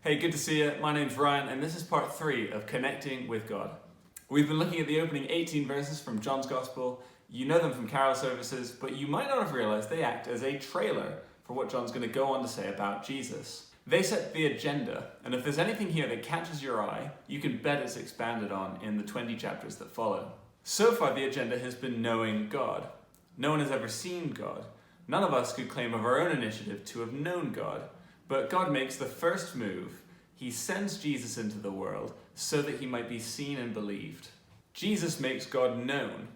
Hey, good to see you. My name's Ryan, and this is part 3 of Connecting with God. We've been looking at the opening 18 verses from John's Gospel. You know them from carol services, but you might not have realized they act as a trailer for what John's going to go on to say about Jesus. They set the agenda, and if there's anything here that catches your eye, you can bet it's expanded on in the 20 chapters that follow. So far, the agenda has been knowing God. No one has ever seen God. None of us could claim of our own initiative to have known God. But God makes the first move. He sends Jesus into the world so that he might be seen and believed. Jesus makes God known.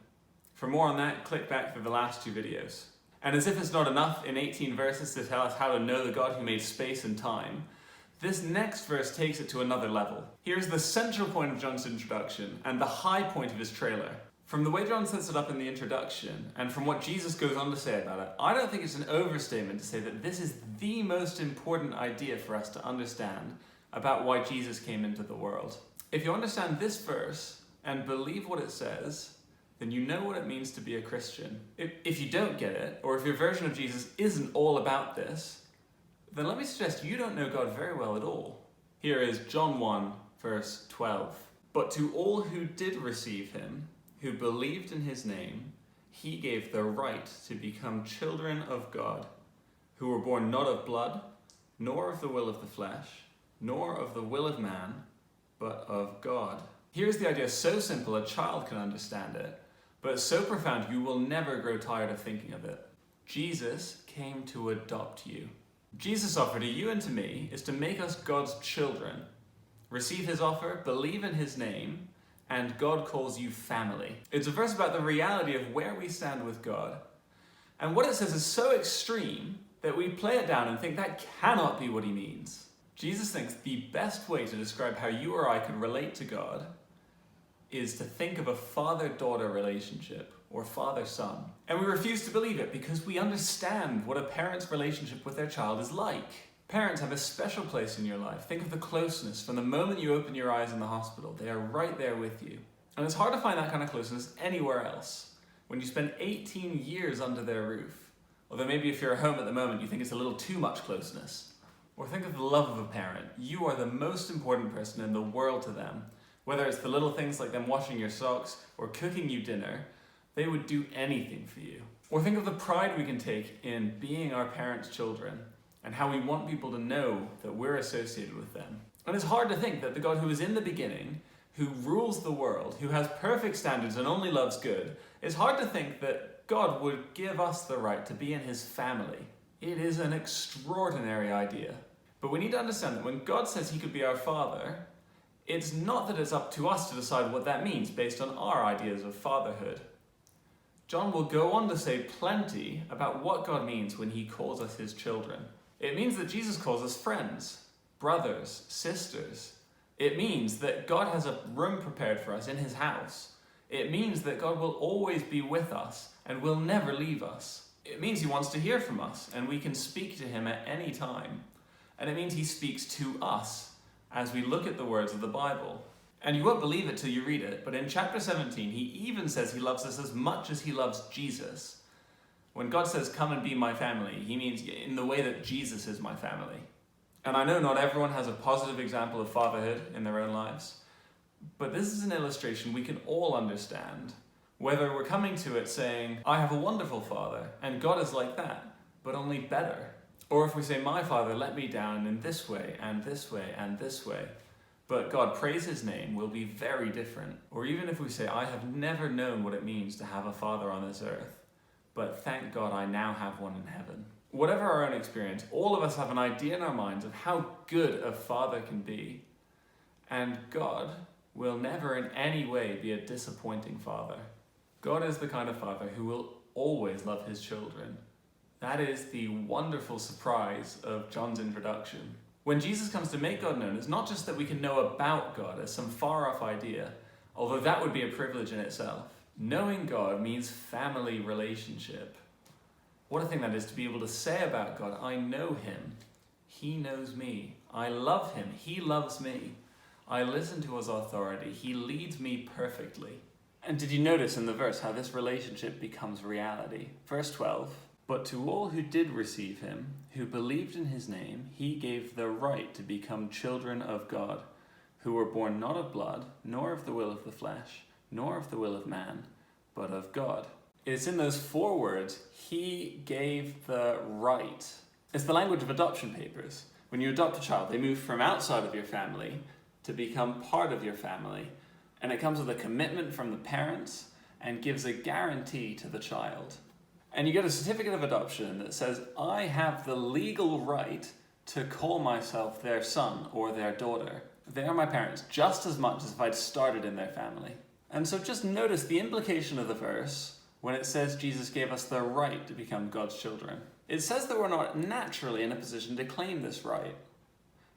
For more on that, click back through the last 2 videos. And as if it's not enough in 18 verses to tell us how to know the God who made space and time, this next verse takes it to another level. Here's the central point of John's introduction and the high point of his trailer. From the way John sets it up in the introduction, and from what Jesus goes on to say about it, I don't think it's an overstatement to say that this is the most important idea for us to understand about why Jesus came into the world. If you understand this verse and believe what it says, then you know what it means to be a Christian. If you don't get it, or if your version of Jesus isn't all about this, then let me suggest you don't know God very well at all. Here is John 1, verse 12. But to all who did receive him, who believed in his name, he gave the right to become children of God, who were born not of blood, nor of the will of the flesh, nor of the will of man, but of God. Here's the idea so simple a child can understand it, but so profound you will never grow tired of thinking of it. Jesus came to adopt you. Jesus' offer to you and to me is to make us God's children. Receive his offer, believe in his name, and God calls you family. It's a verse about the reality of where we stand with God. And what it says is so extreme that we play it down and think that cannot be what he means. Jesus thinks the best way to describe how you or I can relate to God is to think of a father-daughter relationship or father-son. And we refuse to believe it because we understand what a parent's relationship with their child is like. Parents have a special place in your life. Think of the closeness from the moment you open your eyes in the hospital. They are right there with you. And it's hard to find that kind of closeness anywhere else. When you spend 18 years under their roof, although maybe if you're at home at the moment, you think it's a little too much closeness. Or think of the love of a parent. You are the most important person in the world to them. Whether it's the little things like them washing your socks or cooking you dinner, they would do anything for you. Or think of the pride we can take in being our parents' children, and how we want people to know that we're associated with them. And it's hard to think that the God who was in the beginning, who rules the world, who has perfect standards and only loves good, it's hard to think that God would give us the right to be in his family. It is an extraordinary idea. But we need to understand that when God says he could be our father, it's not that it's up to us to decide what that means based on our ideas of fatherhood. John will go on to say plenty about what God means when he calls us his children. It means that Jesus calls us friends, brothers, sisters. It means that God has a room prepared for us in his house. It means that God will always be with us and will never leave us. It means he wants to hear from us and we can speak to him at any time. And it means he speaks to us as we look at the words of the Bible. And you won't believe it till you read it, but in chapter 17, he even says he loves us as much as he loves Jesus. When God says, come and be my family, he means in the way that Jesus is my family. And I know not everyone has a positive example of fatherhood in their own lives, but this is an illustration we can all understand. Whether we're coming to it saying, I have a wonderful father, and God is like that, but only better. Or if we say, my father let me down in this way, and this way, and this way, but God, praise his name, will be very different. Or even if we say, I have never known what it means to have a father on this earth, but thank God I now have one in heaven. Whatever our own experience, all of us have an idea in our minds of how good a father can be. And God will never in any way be a disappointing father. God is the kind of father who will always love his children. That is the wonderful surprise of John's introduction. When Jesus comes to make God known, it's not just that we can know about God as some far-off idea, although that would be a privilege in itself. Knowing God means family relationship. What a thing that is to be able to say about God, I know him, he knows me, I love him, he loves me, I listen to his authority, he leads me perfectly. And did you notice in the verse how this relationship becomes reality? Verse 12, But to all who did receive him, who believed in his name, he gave the right to become children of God, who were born not of blood, nor of the will of the flesh, nor of the will of man, but of God. It's in those 4 words, he gave the right. It's the language of adoption papers. When you adopt a child, they move from outside of your family to become part of your family. And it comes with a commitment from the parents and gives a guarantee to the child. And you get a certificate of adoption that says, I have the legal right to call myself their son or their daughter. They are my parents just as much as if I'd started in their family. And so just notice the implication of the verse when it says Jesus gave us the right to become God's children. It says that we're not naturally in a position to claim this right.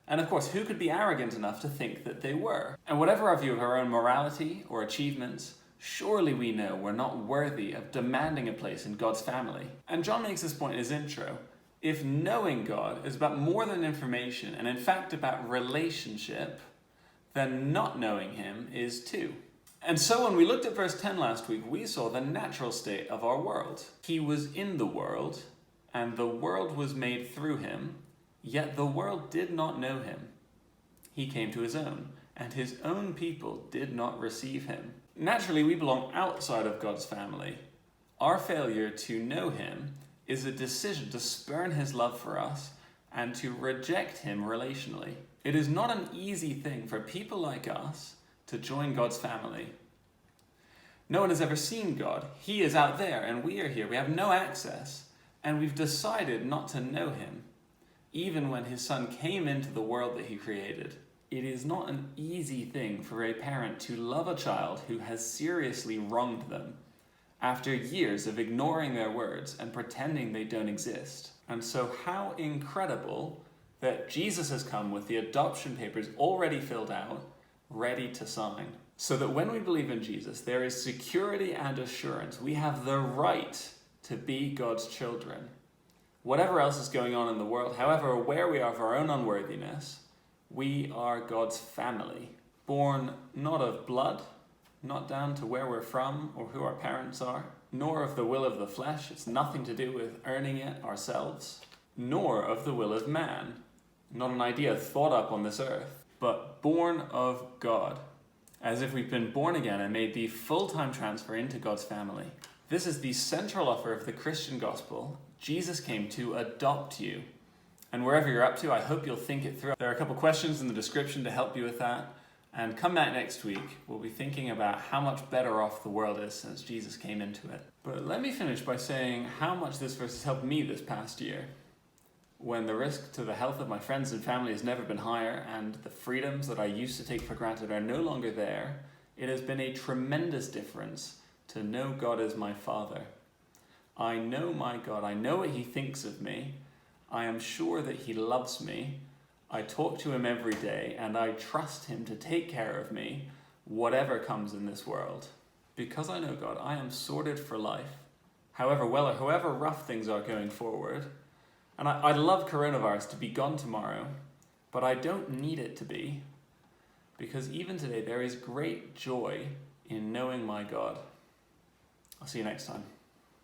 And of course, who could be arrogant enough to think that they were? And whatever our view of our own morality or achievements, surely we know we're not worthy of demanding a place in God's family. And John makes this point in his intro. If knowing God is about more than information, and in fact about relationship, then not knowing him is too. And so when we looked at verse 10 last week, we saw the natural state of our world. He was in the world, and the world was made through him, yet the world did not know him. He came to his own, and his own people did not receive him. Naturally, we belong outside of God's family. Our failure to know him is a decision to spurn his love for us and to reject him relationally. It is not an easy thing for people like us to join God's family. No one has ever seen God. He is out there and we are here. We have no access, and we've decided not to know him, even when his son came into the world that he created. It is not an easy thing for a parent to love a child who has seriously wronged them after years of ignoring their words and pretending they don't exist. And so how incredible that Jesus has come with the adoption papers already filled out, ready to sign. So that when we believe in Jesus, there is security and assurance. We have the right to be God's children. Whatever else is going on in the world, however aware we are of our own unworthiness, we are God's family, born not of blood, not down to where we're from or who our parents are, nor of the will of the flesh. It's nothing to do with earning it ourselves, nor of the will of man, not an idea thought up on this earth, but born of God, as if we've been born again and made the full-time transfer into God's family. This is the central offer of the Christian gospel. Jesus came to adopt you. And wherever you're up to, I hope you'll think it through. There are a couple questions in the description to help you with that. And come back next week, we'll be thinking about how much better off the world is since Jesus came into it. But let me finish by saying how much this verse has helped me this past year. When the risk to the health of my friends and family has never been higher, and the freedoms that I used to take for granted are no longer there, it has been a tremendous difference to know God as my Father. I know my God. I know what he thinks of me. I am sure that he loves me. I talk to him every day, and I trust him to take care of me, whatever comes in this world. Because I know God, I am sorted for life, however well or however rough things are going forward. And I'd love coronavirus to be gone tomorrow, but I don't need it to be, because even today there is great joy in knowing my God. I'll see you next time.